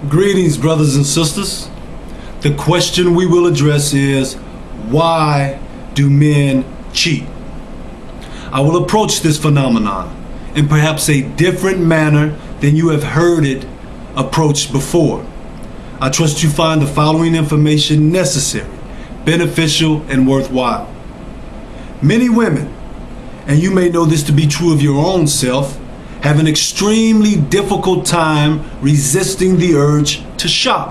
Greetings, brothers and sisters. The question we will address is, why do men cheat? I will approach this phenomenon in perhaps a different manner than you have heard it approached before. I trust you find the following information necessary, beneficial, and worthwhile. Many women, and you may know this to be true of your own self, have an extremely difficult time resisting the urge to shop.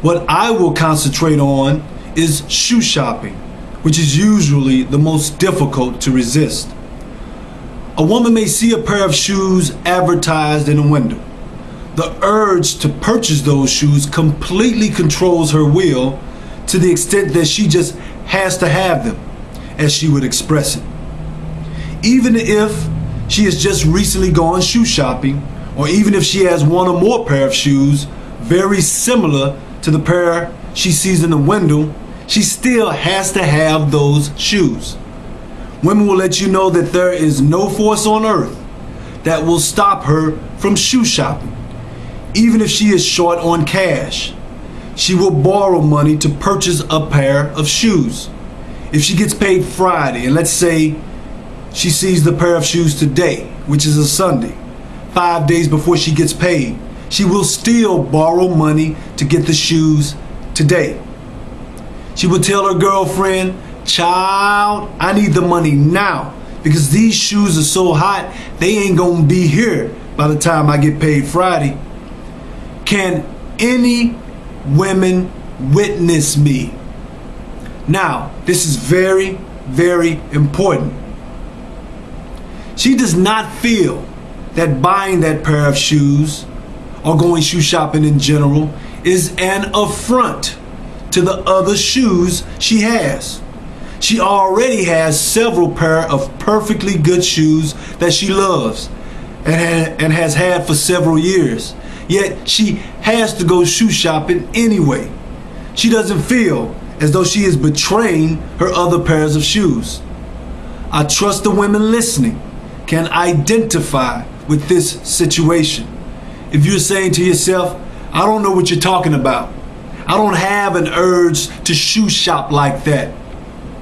What I will concentrate on is shoe shopping, which is usually the most difficult to resist. A woman may see a pair of shoes advertised in a window. The urge to purchase those shoes completely controls her will to the extent that she just has to have them, as she would express it. Even if she has just recently gone shoe shopping, or even if she has one or more pair of shoes very similar to the pair she sees in the window, she still has to have those shoes. Women will let you know that there is no force on earth that will stop her from shoe shopping. Even if she is short on cash, she will borrow money to purchase a pair of shoes. If she gets paid Friday, and let's say she sees the pair of shoes today, which is a Sunday, 5 days before she gets paid, she will still borrow money to get the shoes today. She will tell her girlfriend, "Child, I need the money now because these shoes are so hot, they ain't gonna be here by the time I get paid Friday." Can any women witness me? Now, this is very, very important. She does not feel that buying that pair of shoes or going shoe shopping in general is an affront to the other shoes she has. She already has several pair of perfectly good shoes that she loves and has had for several years. Yet she has to go shoe shopping anyway. She doesn't feel as though she is betraying her other pairs of shoes. I trust the women listening can identify with this situation. If you're saying to yourself, "I don't know what you're talking about. I don't have an urge to shoe shop like that."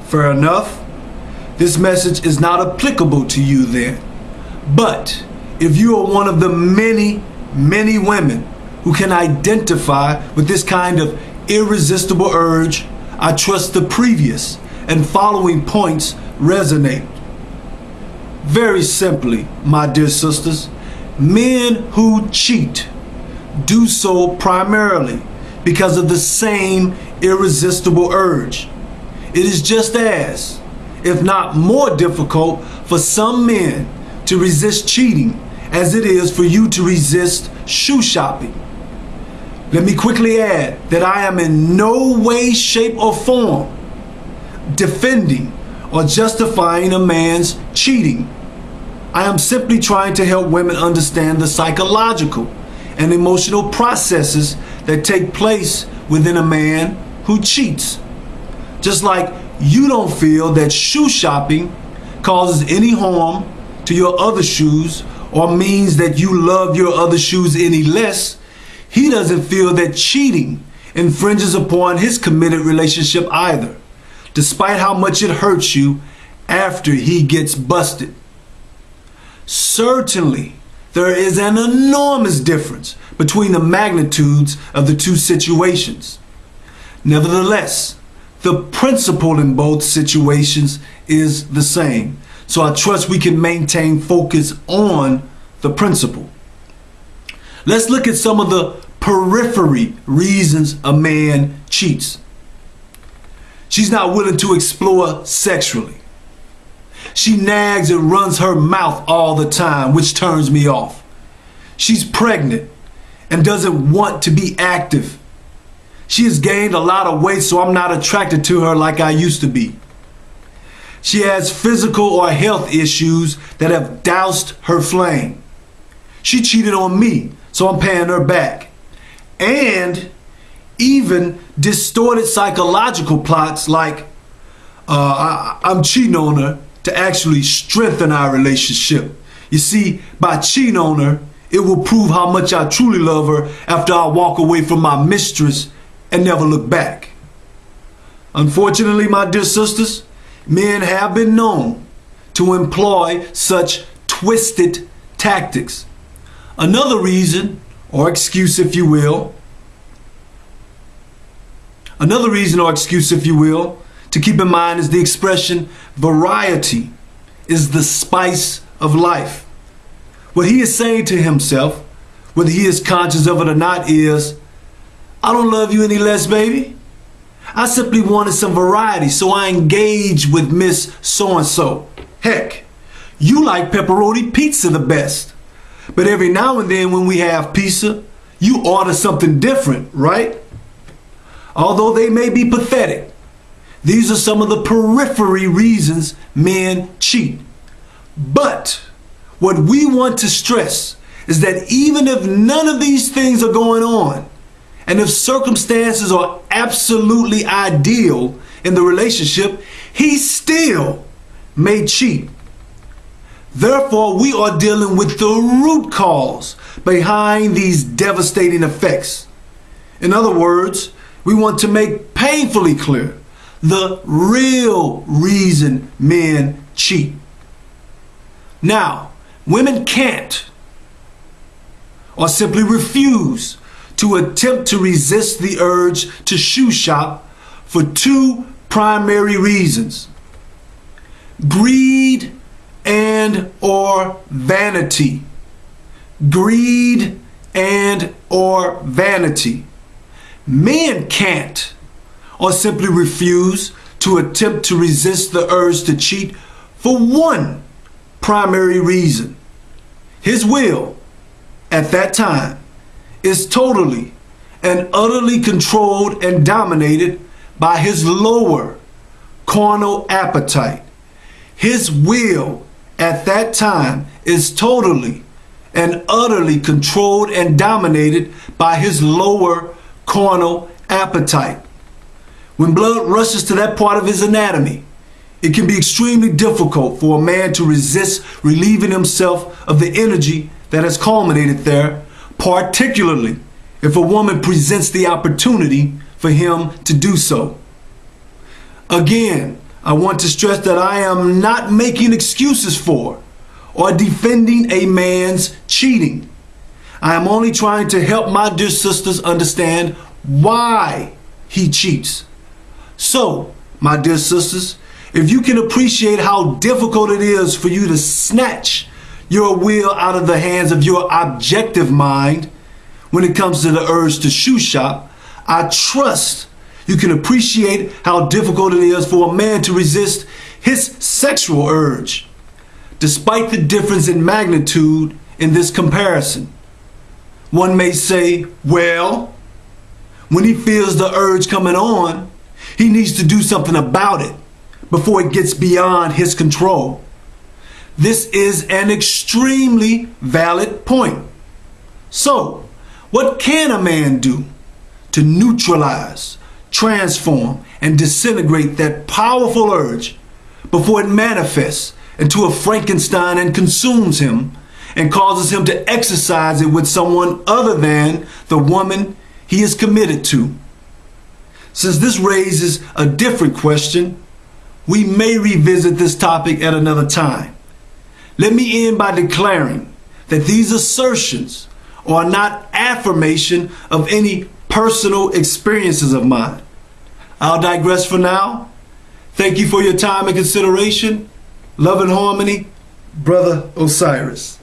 Fair enough. This message is not applicable to you then. But if you are one of the many women who can identify with this kind of irresistible urge, I trust the previous and following points resonate. Very simply, my dear sisters, men who cheat do so primarily because of the same irresistible urge. It is just as, if not more difficult for some men to resist cheating as it is for you to resist shoe shopping. Let me quickly add that I am in no way, shape, or form defending or justifying a man's cheating. I am simply trying to help women understand the psychological and emotional processes that take place within a man who cheats. Just like you don't feel that shoe shopping causes any harm to your other shoes or means that you love your other shoes any less, he doesn't feel that cheating infringes upon his committed relationship either, despite how much it hurts you after he gets busted. Certainly, there is an enormous difference between the magnitudes of the two situations. Nevertheless, the principle in both situations is the same. So I trust we can maintain focus on the principle. Let's look at some of the periphery reasons a man cheats. She's not willing to explore sexually. She nags and runs her mouth all the time, which turns me off. She's pregnant and doesn't want to be active. She has gained a lot of weight, so I'm not attracted to her like I used to be. She has physical or health issues that have doused her flame. She cheated on me, so I'm paying her back. And even distorted psychological plots like I'm cheating on her to actually strengthen our relationship. You see, by cheating on her, it will prove how much I truly love her after I walk away from my mistress and never look back. Unfortunately, my dear sisters, men have been known to employ such twisted tactics. Another reason, or excuse if you will, to keep in mind is the expression, variety is the spice of life. What he is saying to himself, whether he is conscious of it or not, is, I don't love you any less, baby. I simply wanted some variety, so I engaged with Miss So-and-so. Heck, you like pepperoni pizza the best. But every now and then when we have pizza, you order something different, right? Although they may be pathetic, these are some of the periphery reasons men cheat. But what we want to stress is that even if none of these things are going on, and if circumstances are absolutely ideal in the relationship, he still may cheat. Therefore, we are dealing with the root cause behind these devastating effects. In other words, we want to make painfully clear the real reason men cheat. Now, women can't or simply refuse to attempt to resist the urge to shoe shop for two primary reasons: greed and or vanity. Greed and or vanity. Men can't or simply refuse to attempt to resist the urge to cheat for one primary reason. His will at that time is totally and utterly controlled and dominated by his lower carnal appetite. His will at that time is totally and utterly controlled and dominated by his lower carnal appetite. When blood rushes to that part of his anatomy, it can be extremely difficult for a man to resist relieving himself of the energy that has culminated there, particularly if a woman presents the opportunity for him to do so. Again, I want to stress that I am not making excuses for or defending a man's cheating. I am only trying to help my dear sisters understand why he cheats. So, my dear sisters, if you can appreciate how difficult it is for you to snatch your will out of the hands of your objective mind when it comes to the urge to shoe shop, I trust you can appreciate how difficult it is for a man to resist his sexual urge, despite the difference in magnitude in this comparison. One may say, well, when he feels the urge coming on, he needs to do something about it before it gets beyond his control. This is an extremely valid point. So, what can a man do to neutralize, transform, and disintegrate that powerful urge before it manifests into a Frankenstein and consumes him and causes him to exercise it with someone other than the woman he is committed to? Since this raises a different question, we may revisit this topic at another time. Let me end by declaring that these assertions are not affirmation of any personal experiences of mine. I'll digress for now. Thank you for your time and consideration. Love and harmony, Brother Osiris.